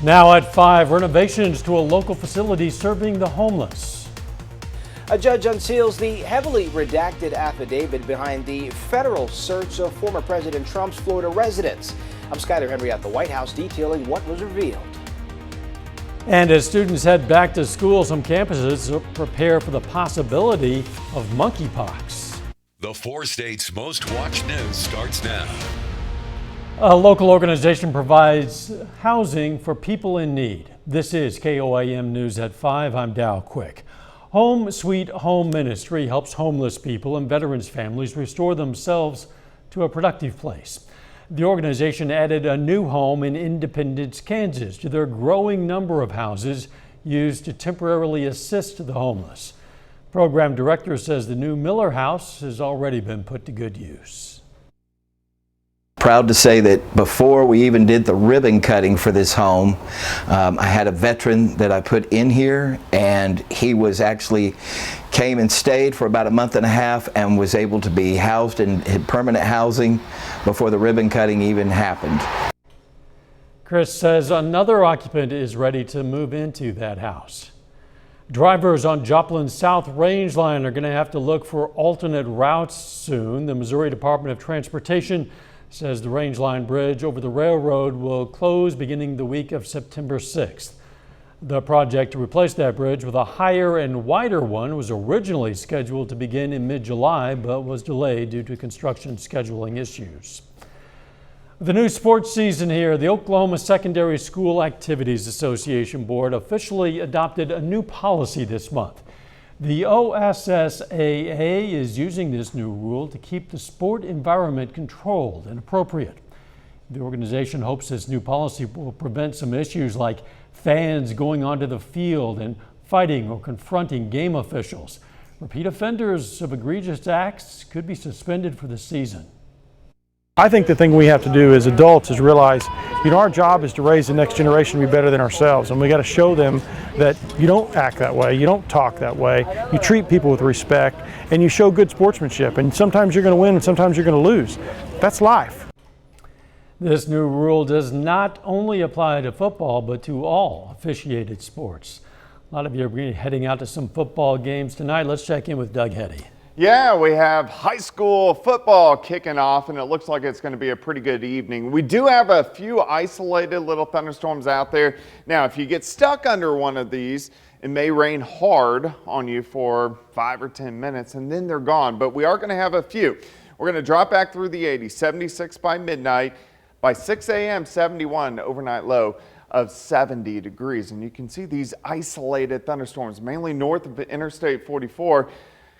Now at 5, renovations to a local facility serving the homeless. A judge unseals the heavily redacted affidavit behind the federal search of former President Trump's Florida residence. I'm Skyler Henry at the White House detailing what was revealed. And as students head back to school, some campuses prepare for the possibility of monkeypox. The 4 states' most watched news starts now. A local organization provides housing for people in need. This is KOAM News at 5. I'm Dow Quick. Home Sweet Home Ministry helps homeless people and veterans families restore themselves to a productive place. The organization added a new home in Independence, Kansas to their growing number of houses used to temporarily assist the homeless. Program director says the new Miller House has already been put to good use. Proud to say that before we even did the ribbon cutting for this home, I had a veteran that I put in here, and he was actually came and stayed for about a month and a half and was able to be housed in permanent housing before the ribbon cutting even happened. Chris says another occupant is ready to move into that house. Drivers on Joplin's South Range Line are going to have to look for alternate routes soon. The Missouri Department of Transportation says the Range Line Bridge over the railroad will close beginning the week of September 6th. The project to replace that bridge with a higher and wider one was originally scheduled to begin in mid-July, but was delayed due to construction scheduling issues. The new sports season here, the Oklahoma Secondary School Activities Association Board officially adopted a new policy this month. The OSSAA is using this new rule to keep the sport environment controlled and appropriate. The organization hopes this new policy will prevent some issues like fans going onto the field and fighting or confronting game officials. Repeat offenders of egregious acts could be suspended for the season. I think the thing we have to do as adults is realize, our job is to raise the next generation to be better than ourselves, and we got to show them that you don't act that way, you don't talk that way, you treat people with respect, and you show good sportsmanship. And sometimes you're going to win and sometimes you're going to lose. That's life. This new rule does not only apply to football, but to all officiated sports. A lot of you are heading out to some football games tonight. Let's check in with Doug Heddy. Yeah, we have high school football kicking off, and it looks like it's going to be a pretty good evening. We do have a few isolated little thunderstorms out there. Now, if you get stuck under one of these, it may rain hard on you for 5 or 10 minutes, and then they're gone. But we are going to have a few. We're going to drop back through the 80s, 76 by midnight. By 6 a.m., 71 overnight low of 70 degrees. And you can see these isolated thunderstorms, mainly north of Interstate 44,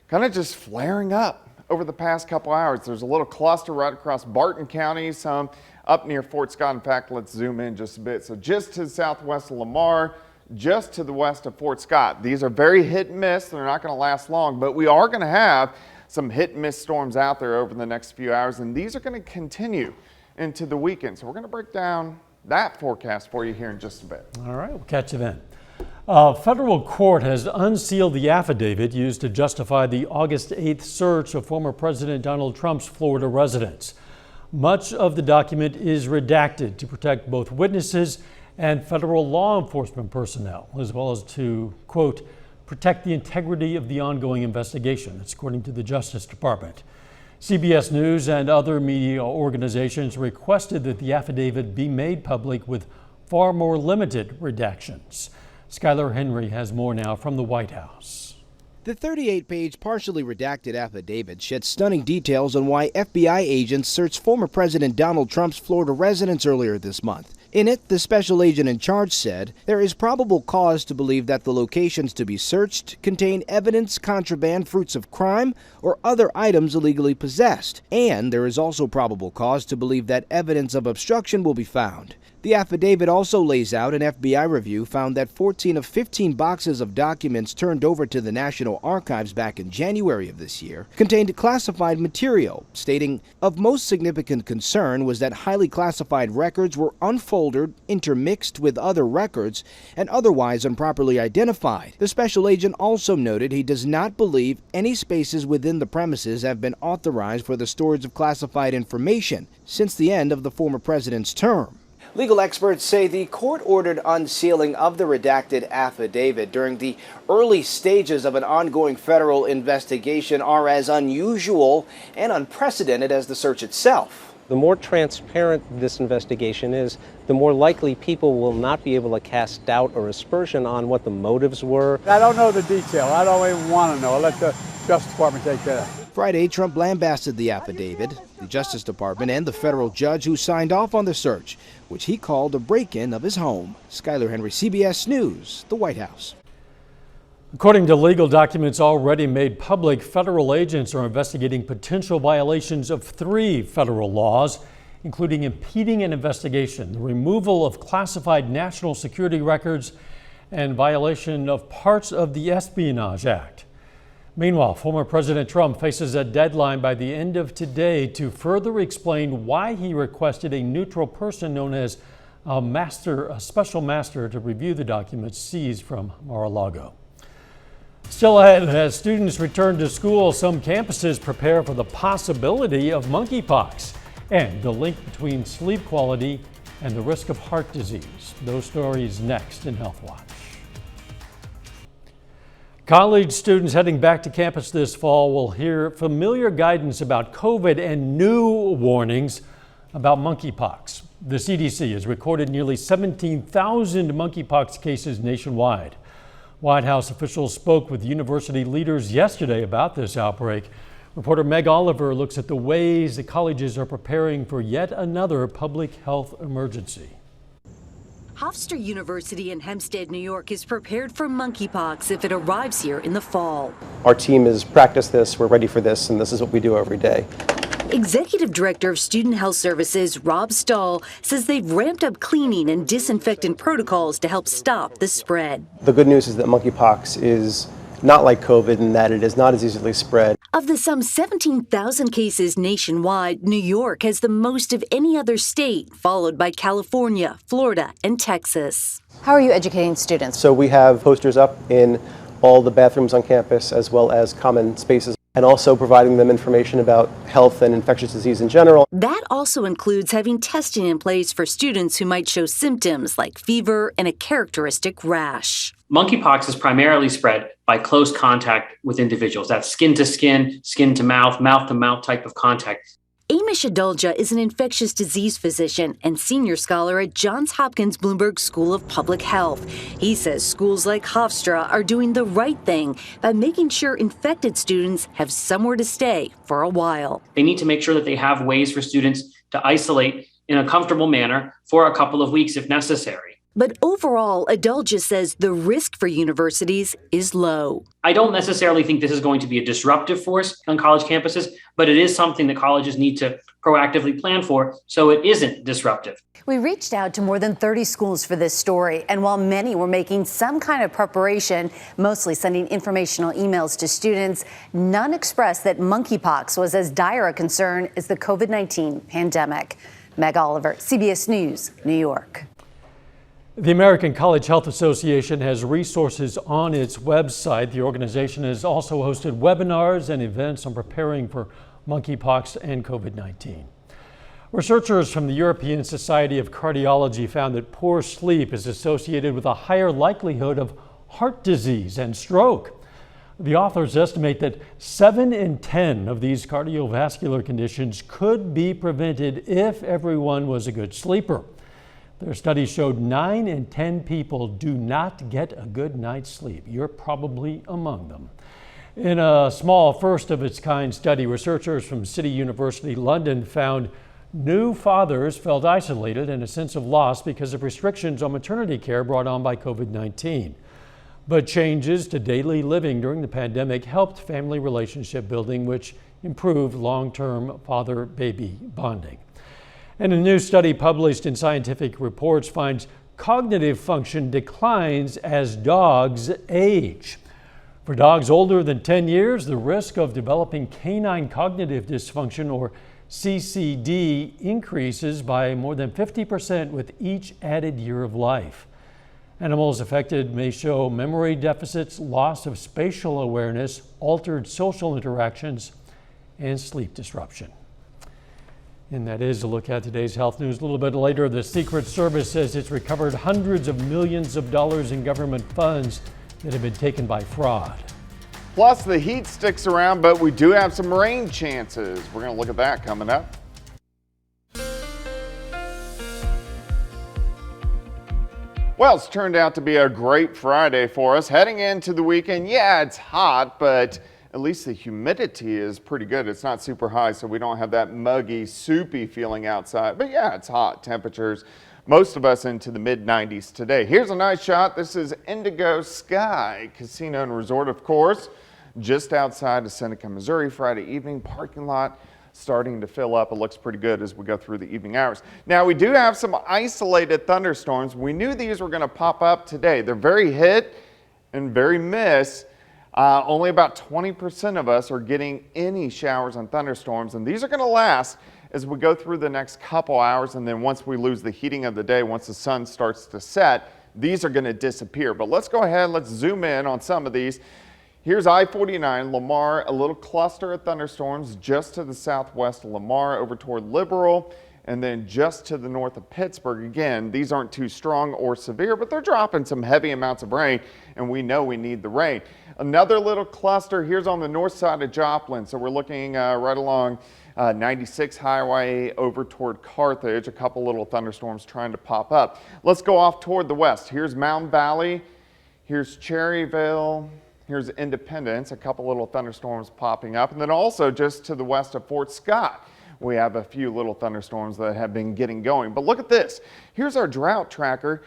kind of just flaring up over the past couple hours. There's a little cluster right across Barton County, some up near Fort Scott. In fact, let's zoom in just a bit. So just to the southwest of Lamar, just to the west of Fort Scott. These are very hit and miss. They're not going to last long, but we are going to have some hit and miss storms out there over the next few hours, and these are going to continue into the weekend. So we're going to break down that forecast for you here in just a bit. All right, we'll catch you then. A federal court has unsealed the affidavit used to justify the August 8th search of former President Donald Trump's Florida residence. Much of the document is redacted to protect both witnesses and federal law enforcement personnel, as well as to, quote, protect the integrity of the ongoing investigation. That's according to the Justice Department. CBS News and other media organizations requested that the affidavit be made public with far more limited redactions. Skyler Henry has more now from the White House. The 38-page partially redacted affidavit sheds stunning details on why FBI agents searched former President Donald Trump's Florida residence earlier this month. In it, the special agent in charge said there is probable cause to believe that the locations to be searched contain evidence, contraband, fruits of crime, or other items illegally possessed. And there is also probable cause to believe that evidence of obstruction will be found. The affidavit also lays out an FBI review found that 14 of 15 boxes of documents turned over to the National Archives back in January of this year contained classified material, stating of most significant concern was that highly classified records were unfolded, intermixed with other records, and otherwise improperly identified. The special agent also noted he does not believe any spaces within the premises have been authorized for the storage of classified information since the end of the former president's term. Legal experts say the court ordered unsealing of the redacted affidavit during the early stages of an ongoing federal investigation are as unusual and unprecedented as the search itself. The more transparent this investigation is, the more likely people will not be able to cast doubt or aspersion on what the motives were. I don't know the detail. I don't even want to know. I'll let the Justice Department take care of it. Friday, Trump lambasted the affidavit, the Justice Department, and the federal judge who signed off on the search, which he called a break-in of his home. Skyler Henry, CBS News, the White House. According to legal documents already made public, federal agents are investigating potential violations of 3 federal laws, including impeding an investigation, the removal of classified national security records, and violation of parts of the Espionage Act. Meanwhile, former President Trump faces a deadline by the end of today to further explain why he requested a neutral person known as a special master to review the documents seized from Mar-a-Lago. Still ahead, as students return to school, some campuses prepare for the possibility of monkeypox and the link between sleep quality and the risk of heart disease. Those stories next in Health Watch. College students heading back to campus this fall will hear familiar guidance about COVID and new warnings about monkeypox. The CDC has recorded nearly 17,000 monkeypox cases nationwide. White House officials spoke with university leaders yesterday about this outbreak. Reporter Meg Oliver looks at the ways the colleges are preparing for yet another public health emergency. Hofstra University in Hempstead, New York is prepared for monkeypox if it arrives here in the fall. Our team has practiced this, we're ready for this, and this is what we do every day. Executive Director of Student Health Services, Rob Stahl, says they've ramped up cleaning and disinfectant protocols to help stop the spread. The good news is that monkeypox is not like COVID in that it is not as easily spread. Of the some 17,000 cases nationwide, New York has the most of any other state, followed by California, Florida, and Texas. How are you educating students? So we have posters up in all the bathrooms on campus as well as common spaces, and also providing them information about health and infectious disease in general. That also includes having testing in place for students who might show symptoms like fever and a characteristic rash. Monkeypox is primarily spread by close contact with individuals. That's skin to mouth type of contact. Amish Adulja is an infectious disease physician and senior scholar at Johns Hopkins Bloomberg School of Public Health. He says schools like Hofstra are doing the right thing by making sure infected students have somewhere to stay for a while. They need to make sure that they have ways for students to isolate in a comfortable manner for a couple of weeks if necessary. But overall, Adulja says the risk for universities is low. I don't necessarily think this is going to be a disruptive force on college campuses, but it is something that colleges need to proactively plan for so it isn't disruptive. We reached out to more than 30 schools for this story, and while many were making some kind of preparation, mostly sending informational emails to students, none expressed that monkeypox was as dire a concern as the COVID-19 pandemic. Meg Oliver, CBS News, New York. The American College Health Association has resources on its website. The organization has also hosted webinars and events on preparing for monkeypox and COVID-19. Researchers from the European Society of Cardiology found that poor sleep is associated with a higher likelihood of heart disease and stroke. The authors estimate that 7 in 10 of these cardiovascular conditions could be prevented if everyone was a good sleeper. Their study showed 9 in 10 people do not get a good night's sleep. You're probably among them. In a small first-of-its-kind study, researchers from City University London found new fathers felt isolated and a sense of loss because of restrictions on maternity care brought on by COVID-19. But changes to daily living during the pandemic helped family relationship building, which improved long-term father-baby bonding. And a new study published in Scientific Reports finds cognitive function declines as dogs age. For dogs older than 10 years, the risk of developing canine cognitive dysfunction, or CCD, increases by more than 50% with each added year of life. Animals affected may show memory deficits, loss of spatial awareness, altered social interactions, and sleep disruption. And that is a look at today's health news. A little bit later, the Secret Service says it's recovered hundreds of millions of dollars in government funds that have been taken by fraud. Plus, the heat sticks around, but we do have some rain chances. We're going to look at that coming up. Well, it's turned out to be a great Friday for us. Heading into the weekend, yeah, it's hot, but at least the humidity is pretty good. It's not super high, so we don't have that muggy, soupy feeling outside. But yeah, it's hot. Temperatures, most of us into the mid-90s today. Here's a nice shot. This is Indigo Sky Casino and Resort, of course, just outside of Seneca, Missouri. Friday evening parking lot starting to fill up. It looks pretty good as we go through the evening hours. Now, we do have some isolated thunderstorms. We knew these were going to pop up today. They're very hit and very miss. Only about 20% of us are getting any showers and thunderstorms, and these are going to last as we go through the next couple hours, and then once we lose the heating of the day, once the sun starts to set, these are going to disappear. But let's go ahead, let's zoom in on some of these. Here's I-49, Lamar, a little cluster of thunderstorms just to the southwest of Lamar over toward Liberal, and then just to the north of Pittsburgh. Again, these aren't too strong or severe, but they're dropping some heavy amounts of rain, and we know we need the rain. Another little cluster, here's on the north side of Joplin. So we're looking right along 96 Highway over toward Carthage, a couple little thunderstorms trying to pop up. Let's go off toward the west. Here's Mountain Valley, here's Cherryville, here's Independence, a couple little thunderstorms popping up. And then also just to the west of Fort Scott, we have a few little thunderstorms that have been getting going. But look at this. Here's our drought tracker.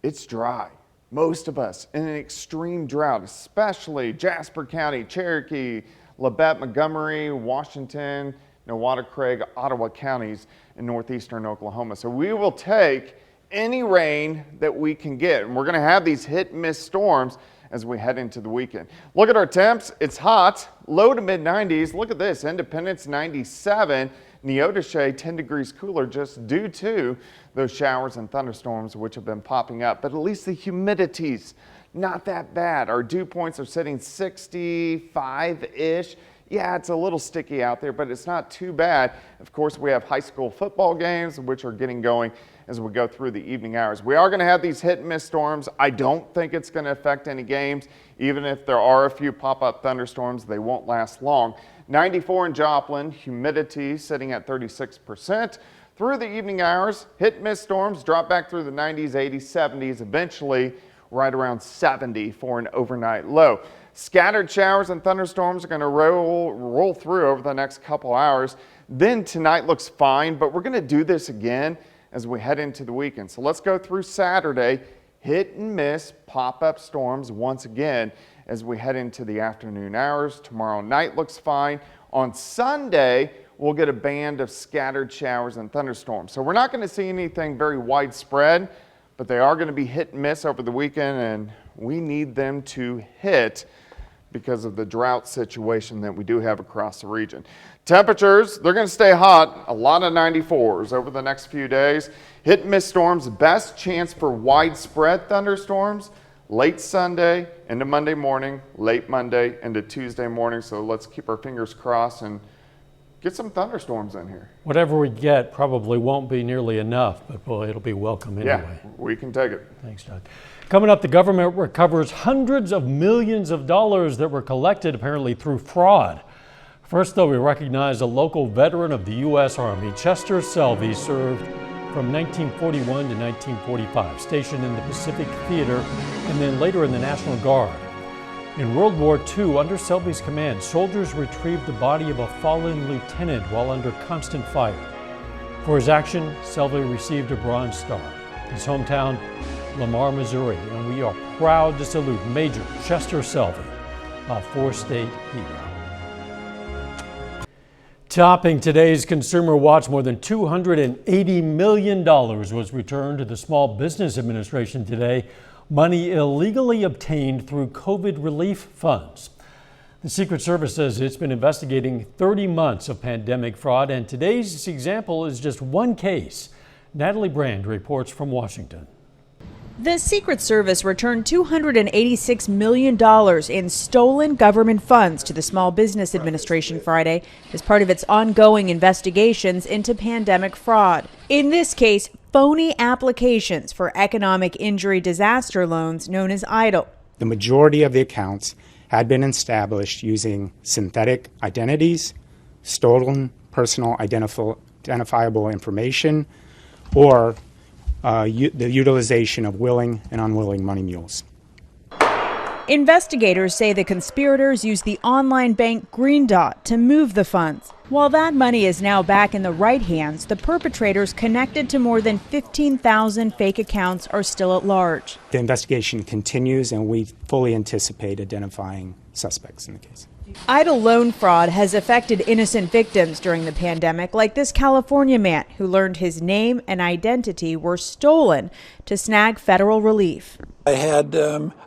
It's dry. Most of us in an extreme drought, especially Jasper County, Cherokee, Labette, Montgomery, Washington, Nowata, Craig, Ottawa counties in northeastern Oklahoma. So we will take any rain that we can get. And we're going to have these hit and miss storms as we head into the weekend. Look at our temps. It's hot, low to mid 90s. Look at this, Independence 97, Neodesha 10 degrees cooler just due to those showers and thunderstorms which have been popping up. But at least the humidity's not that bad. Our dew points are sitting 65-ish. Yeah, it's a little sticky out there, but it's not too bad. Of course, we have high school football games, which are getting going as we go through the evening hours. We are going to have these hit and miss storms. I don't think it's going to affect any games. Even if there are a few pop-up thunderstorms, they won't last long. 94 in Joplin, humidity sitting at 36%. Through the evening hours, hit and miss storms drop back through the 90s, 80s, 70s, eventually right around 70 for an overnight low. Scattered showers and thunderstorms are going to roll through over the next couple hours. Then tonight looks fine, but we're going to do this again as we head into the weekend. So let's go through Saturday, hit and miss pop-up storms once again as we head into the afternoon hours. Tomorrow night looks fine. On Sunday, we'll get a band of scattered showers and thunderstorms. So we're not going to see anything very widespread, but they are going to be hit and miss over the weekend, and we need them to hit because of the drought situation that we do have across the region. Temperatures, they're going to stay hot, a lot of 94s over the next few days. Hit and miss storms, best chance for widespread thunderstorms late Sunday into Monday morning, late Monday into Tuesday morning. So let's keep our fingers crossed and get some thunderstorms in here. Whatever we get probably won't be nearly enough, but boy, it'll be welcome anyway. Yeah, we can take it. Thanks, Doug. Coming up, the government recovers hundreds of millions of dollars that were collected apparently through fraud. First, though, we recognize a local veteran of the U.S. Army. Chester Selvey served from 1941 to 1945, stationed in the Pacific Theater and then later in the National Guard. In World War II, under Selvey's command, soldiers retrieved the body of a fallen lieutenant while under constant fire. For his action, Selvey received a Bronze Star. His hometown, Lamar, Missouri, and we are proud to salute Major Chester Selvey, a four-state hero. Topping today's Consumer Watch, more than $280 million was returned to the Small Business Administration today, money illegally obtained through COVID relief funds. The Secret Service says it's been investigating 30 months of pandemic fraud, and today's example is just one case. Natalie Brand reports from Washington. The Secret Service returned $286 million in stolen government funds to the Small Business Administration Friday as part of its ongoing investigations into pandemic fraud. In this case, phony applications for economic injury disaster loans known as EIDL. The majority of the accounts had been established using synthetic identities, stolen personal identifiable information, or the utilization of willing and unwilling money mules. Investigators say the conspirators used the online bank Green Dot to move the funds. While that money is now back in the right hands, the perpetrators connected to more than 15,000 fake accounts are still at large. The investigation continues, and we fully anticipate identifying suspects in the case. EIDL loan fraud has affected innocent victims during the pandemic, like this California man who learned his name and identity were stolen to snag federal relief. I had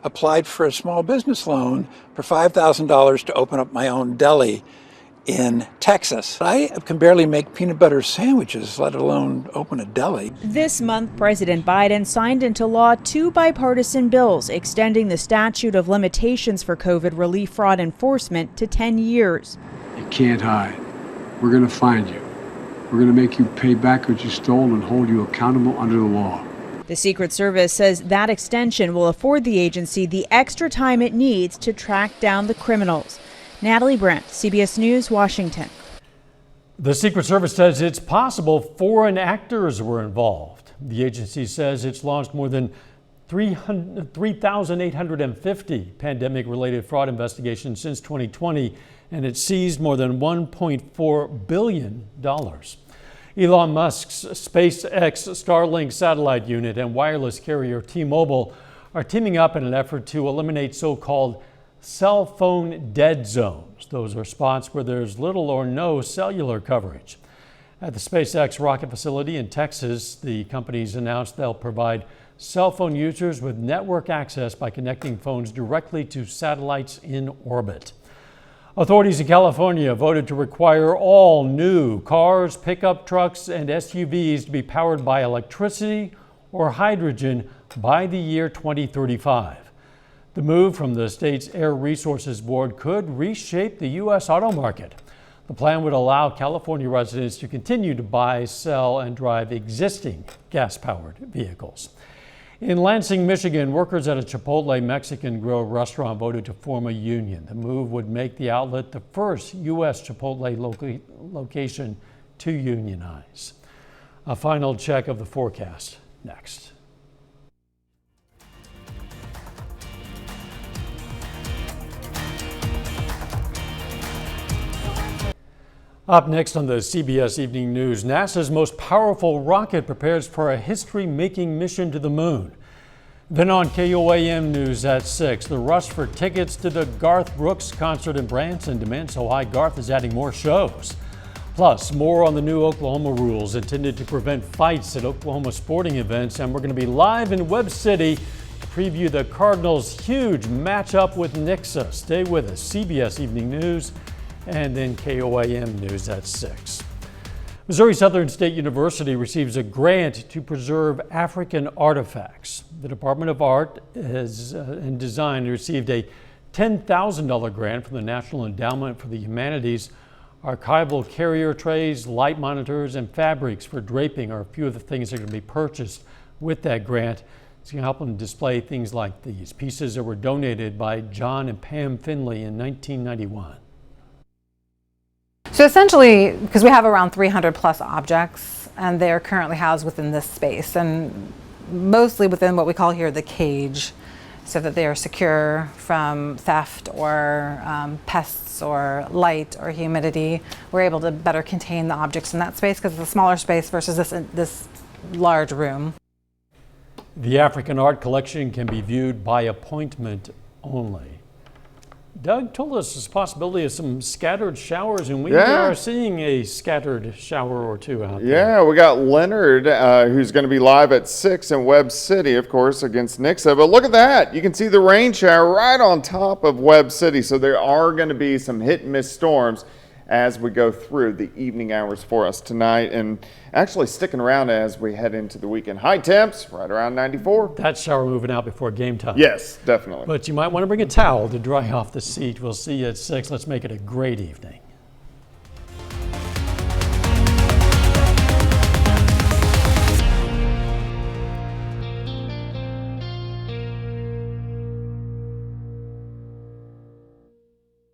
applied for a small business loan for $5,000 to open up my own deli in Texas. I can barely make peanut butter sandwiches, let alone open a deli. This month, President Biden signed into law 2 bipartisan bills extending the statute of limitations for COVID relief fraud enforcement to 10 years. You can't hide. We're going to find you. We're going to make you pay back what you stole and hold you accountable under the law. The Secret Service says that extension will afford the agency the extra time it needs to track down the criminals. Natalie Brent, CBS News, Washington. The Secret Service says it's possible foreign actors were involved. The agency says it's launched more than 3,850 pandemic-related fraud investigations since 2020, and it seized more than $1.4 billion. Elon Musk's SpaceX Starlink satellite unit and wireless carrier T-Mobile are teaming up in an effort to eliminate so-called cell phone dead zones. Those are spots where there's little or no cellular coverage. At the SpaceX rocket facility in Texas, the companies announced they'll provide cell phone users with network access by connecting phones directly to satellites in orbit. Authorities in California voted to require all new cars, pickup trucks, and SUVs to be powered by electricity or hydrogen by the year 2035. The move from the state's Air Resources Board could reshape the U.S. auto market. The plan would allow California residents to continue to buy, sell, and drive existing gas-powered vehicles. In Lansing, Michigan, workers at a Chipotle Mexican grill restaurant voted to form a union. The move would make the outlet the first U.S. Chipotle location to unionize. A final check of the forecast next. Up next on the CBS Evening News, NASA's most powerful rocket prepares for a history-making mission to the moon. Then on KOAM News at 6, the rush for tickets to the Garth Brooks concert in Branson demands so high Garth is adding more shows. Plus, more on the new Oklahoma rules intended to prevent fights at Oklahoma sporting events, and we're going to be live in Webb City to preview the Cardinals' huge matchup with Nixa. Stay with us, CBS Evening News, and then KOAM News at 6. Missouri Southern State University receives a grant to preserve African artifacts. The Department of Art and Design received a $10,000 grant from the National Endowment for the Humanities. Archival carrier trays, light monitors, and fabrics for draping are a few of the things that are going to be purchased with that grant. It's going to help them display things like these pieces that were donated by John and Pam Finley in 1991. So essentially, because we have around 300 plus objects, and they're currently housed within this space, and mostly within what we call here the cage, so that they are secure from theft or pests or light or humidity. We're able to better contain the objects in that space because it's a smaller space versus this large room. The African art collection can be viewed by appointment only. Doug told us there's a possibility of some scattered showers, and we are seeing a scattered shower or two out there. Yeah, we got Leonard, who's going to be live at 6 in Webb City, of course, against Nixa. But look at that. You can see the rain shower right on top of Webb City. So there are going to be some hit and miss storms as we go through the evening hours for us tonight, and actually sticking around as we head into the weekend. High temps right around 94. That shower moving out before game time. Yes, definitely. But you might want to bring a towel to dry off the seat. We'll see you at 6. Let's make it a great evening.